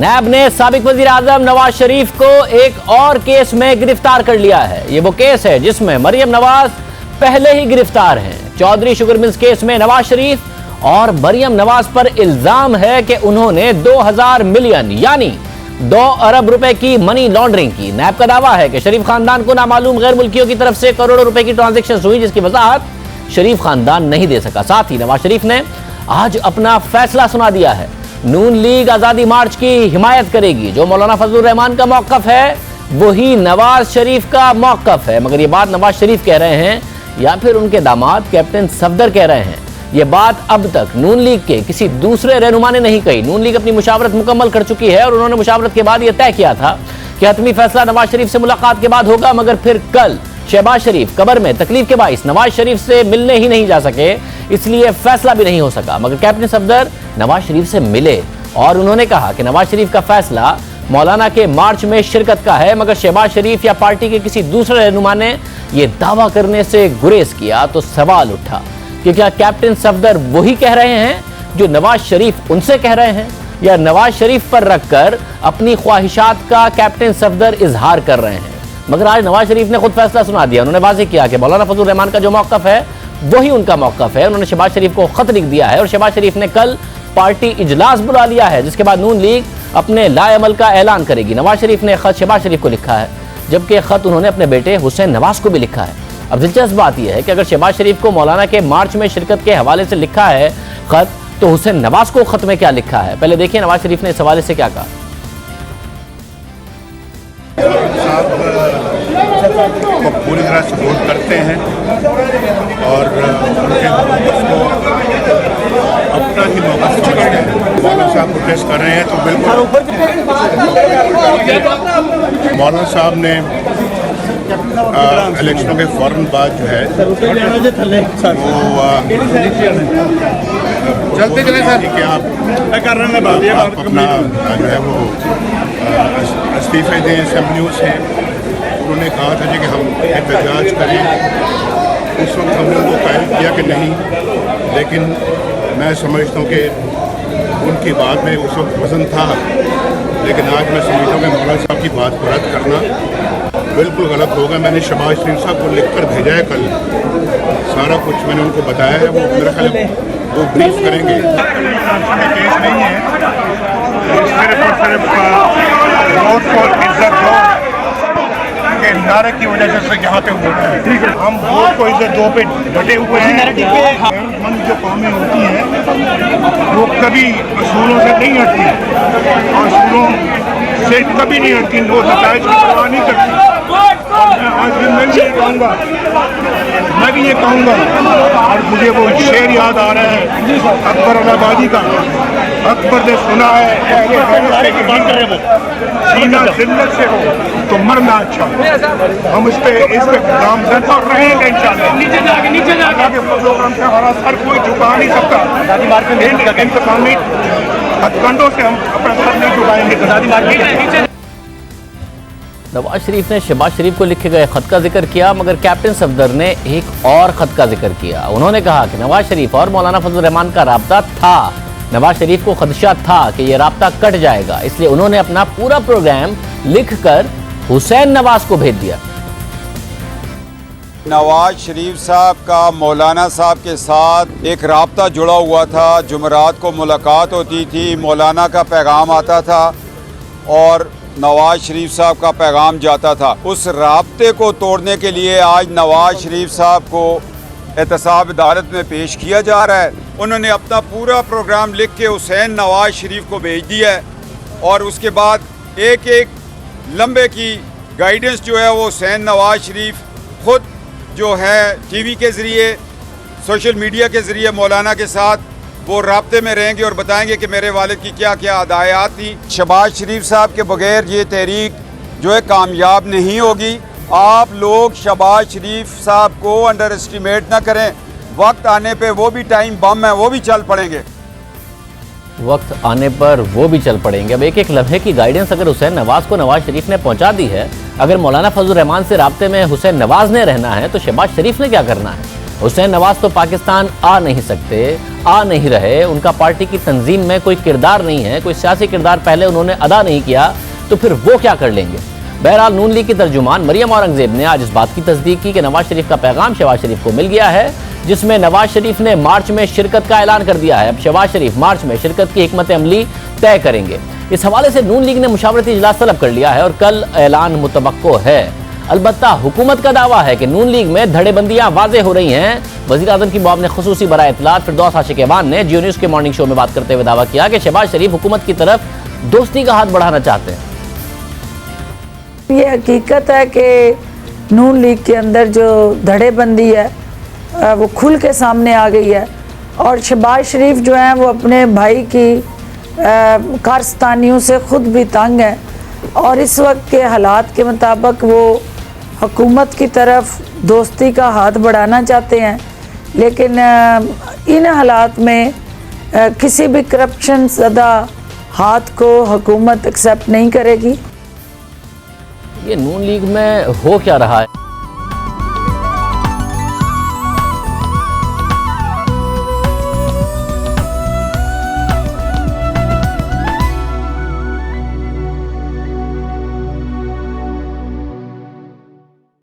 नैब ने साबिक वजीर आजम नवाज शरीफ को एक और केस में गिरफ्तार कर लिया है। ये वो केस है जिसमें मरियम नवाज पहले ही गिरफ्तार हैं। चौधरी शुगर मिल्स केस में नवाज शरीफ और मरियम नवाज पर इल्जाम है कि उन्होंने 2000 मिलियन यानी 2 अरब रुपए की मनी लॉन्ड्रिंग की। नैब का दावा है कि शरीफ खानदान को नामालूम गैर मुल्कियों की तरफ से करोड़ों रुपए की ट्रांजैक्शन हुई, जिसकी वजाहत शरीफ खानदान नहीं दे सका। साथ ही नवाज शरीफ ने आज अपना फैसला सुना दिया है। नून लीग आजादी मार्च की हिमायत करेगी। जो मौलाना फजलुर रहमान का मौकफ है वही नवाज शरीफ का मौकफ है। मगर ये बात नवाज शरीफ कह रहे हैं या फिर उनके दामाद कैप्टन सफदर कह रहे हैं, ये बात अब तक नून लीग के किसी दूसरे रहनुमा ने नहीं कही। नून लीग अपनी मुशावरत मुकम्मल कर चुकी है और उन्होंने मुशावरत के बाद यह तय किया था कि हतमी फैसला नवाज शरीफ से मुलाकात के बाद होगा। मगर फिर कल शहबाज शरीफ कब्र में तकलीफ के बाइस नवाज शरीफ से मिलने ही नहीं जा सके, इसलिए फैसला भी नहीं हो सका। मगर कैप्टन सफदर नवाज शरीफ से मिले और उन्होंने कहा कि नवाज शरीफ का फैसला मौलाना के मार्च में शिरकत का है। मगर शहबाज शरीफ या पार्टी के किसी दूसरे रहनुमा ने यह दावा करने से गुरेज किया तो सवाल उठा कि क्या कैप्टन सफदर वही कह रहे हैं जो नवाज शरीफ उनसे कह रहे हैं, या नवाज शरीफ पर रखकर अपनी ख्वाहिशात का कैप्टन सफदर इजहार कर रहे हैं। मगर आज नवाज शरीफ ने खुद फैसला सुना दिया। उन्होंने वाज़ेह किया कि मौलाना फजलुर रहमान का जो मौकफ है वही उनका मौकफ है। उन्होंने शहबाज शरीफ को खत लिख दिया है और शहबाज शरीफ ने कल पार्टी इजलास बुला लिया है, जिसके बाद नून लीग अपने लाएअमल का ऐलान करेगी। नवाज शरीफ ने खत शहबाज शरीफ को लिखा है, जबकि खत उन्होंने अपने बेटे हुसैन नवाज को भी लिखा है। अब दिलचस्प बात यह है कि अगर शहबाज शरीफ को मौलाना के मार्च में शिरकत के हवाले से लिखा है खत, तो हुसैन नवाज को खत में क्या लिखा है, पहले देखिए नवाज शरीफ ने इस हवाले से क्या कहा। को पूरी तरह सपोर्ट करते हैं और उनके को अपना ही मौका समझते हैं। मौलाना साहब प्रोटेस्ट कर रहे हैं तो बिल्कुल मौलाना साहब ने इलेक्शनों के फौरन बाद जो है वो चलते चले सर कि आप अपना जो है वो इस्तीफे दें असेंबलियों से। उन्होंने कहा था कि हम एहतजाज करें, उस वक्त हमने उनको कायल किया कि नहीं, लेकिन मैं समझता हूँ कि उनकी बात में उस वक्त वज़न था, लेकिन आज मैं समझता हूँ कि मौलाना साहब की बात को रद्द करना बिल्कुल गलत होगा। मैंने शहबाज शरीफ साहब को लिख कर भेजा है, कल सारा कुछ मैंने उनको बताया है, वो मेरा ख्याल वो ब्रीफ करेंगे। केस नहीं है, सिर्फ और सिर्फ वोट को इज्जत दो के नारे की वजह से यहाँ पे हुआ है। हम वोट को इज्जत दो पे डटे हुए हैं। मन जो कौमें होती हैं वो कभी असूलों से नहीं हटती, असूलों से कभी नहीं हटती, वो नताइज की परवाह नहीं करती। आज भी मैं भी ये कहूँगा और मुझे वो शेर याद आ रहा है अकबर अलाहाबादी का। अकबर ने सुना है जीना जिल्लत से हो तो मरना अच्छा। हम इस पे नामजद और रहेंगे इंशाअल्लाह। नीचे जाके प्रोग्राम से हमारा सर कोई झुका नहीं सकता। इंतकामी हथकंडों से हम अपना सर नहीं झुकाएंगे। नवाज शरीफ ने शहबाज शरीफ को लिखे गए खत का जिक्र किया, मगर कैप्टन सफदर ने एक और खत का जिक्र किया। उन्होंने कहा कि नवाज शरीफ और मौलाना फजलुर रहमान का राब्ता था। नवाज शरीफ को खदशा था कि यह राब्ता कट जाएगा, इसलिए उन्होंने अपना पूरा प्रोग्राम लिखकर हुसैन नवाज को भेज दिया। नवाज शरीफ साहब का मौलाना साहब के साथ एक राब्ता जुड़ा हुआ था। जुमेरात को मुलाकात होती थी, मौलाना का पैगाम आता था और नवाज शरीफ साहब का पैगाम जाता था। उस राब्ते को तोड़ने के लिए आज नवाज शरीफ साहब को एहतसाब अदालत में पेश किया जा रहा है। उन्होंने अपना पूरा प्रोग्राम लिख के हुसैन नवाज शरीफ को भेज दिया है और उसके बाद एक एक लम्बे की गाइडेंस जो है वो हुसैन नवाज शरीफ खुद जो है टीवी के ज़रिए, सोशल मीडिया के ज़रिए मौलाना के साथ वो राब्ते में रहेंगे और बताएंगे कि मेरे वालिद की क्या क्या हदायत थी। शहबाज शरीफ साहब के बगैर ये तहरीक जो है कामयाब नहीं होगी। आप लोग शहबाज शरीफ साहब को अंडर एस्टिमेट ना करें। वक्त आने पे वो भी टाइम बम है, वो भी चल पड़ेंगे। वक्त आने पर वो भी चल पड़ेंगे। अब एक एक लम्हे की गाइडेंस अगर हुसैन नवाज को नवाज शरीफ ने पहुंचा दी है, अगर मौलाना फजलुर रहमान से राब्ते में हुसैन नवाज ने रहना है तो शहबाज शरीफ ने क्या करना है? हुसैन नवाज तो पाकिस्तान आ नहीं सकते, आ नहीं रहे, उनका पार्टी की तंजीम में कोई किरदार नहीं है, कोई सियासी किरदार पहले उन्होंने अदा नहीं किया, तो फिर वो क्या कर लेंगे। बहरहाल नून लीग की तर्जुमान मरियम औरंगजेब ने आज इस बात की तस्दीक की कि नवाज शरीफ का पैगाम शहबाज शरीफ को मिल गया है, जिसमें नवाज शरीफ ने मार्च में शिरकत का ऐलान कर दिया है। अब शहबाज शरीफ मार्च में शिरकत की हिकमत अमली तय करेंगे। इस हवाले से नून लीग ने मुशावरती इजलास तलब कर लिया है और कल ऐलान मुतवक्को है। अलबत्ता हुकूमत का दावा है कि नून लीग में धड़ेबंदियां वाज़ेह हो रही हैं। वज़ीर आज़म की मुआविन खुसूसी बराए इत्तलात फिरदौस आशिक़-ए-वान ने जियो न्यूज़ के मॉर्निंग शो में बात करते हुए दावा किया कि शहबाज शरीफ हुकूमत की तरफ दोस्ती का हाथ बढ़ाना चाहते हैं। ये हकीकत है कि नून लीग के अंदर जो धड़ेबंदी है वो खुल के सामने आ गई है और शहबाज शरीफ जो हैं वो अपने भाई की कारस्तानियों से ख़ुद भी तंग है और इस वक्त के हालात के मुताबिक वो हुकूमत की तरफ दोस्ती का हाथ बढ़ाना चाहते हैं, लेकिन इन हालात में किसी भी करप्शन ज़दा हाथ को हुकूमत एक्सेप्ट नहीं करेगी। ये नून लीग में हो क्या रहा है?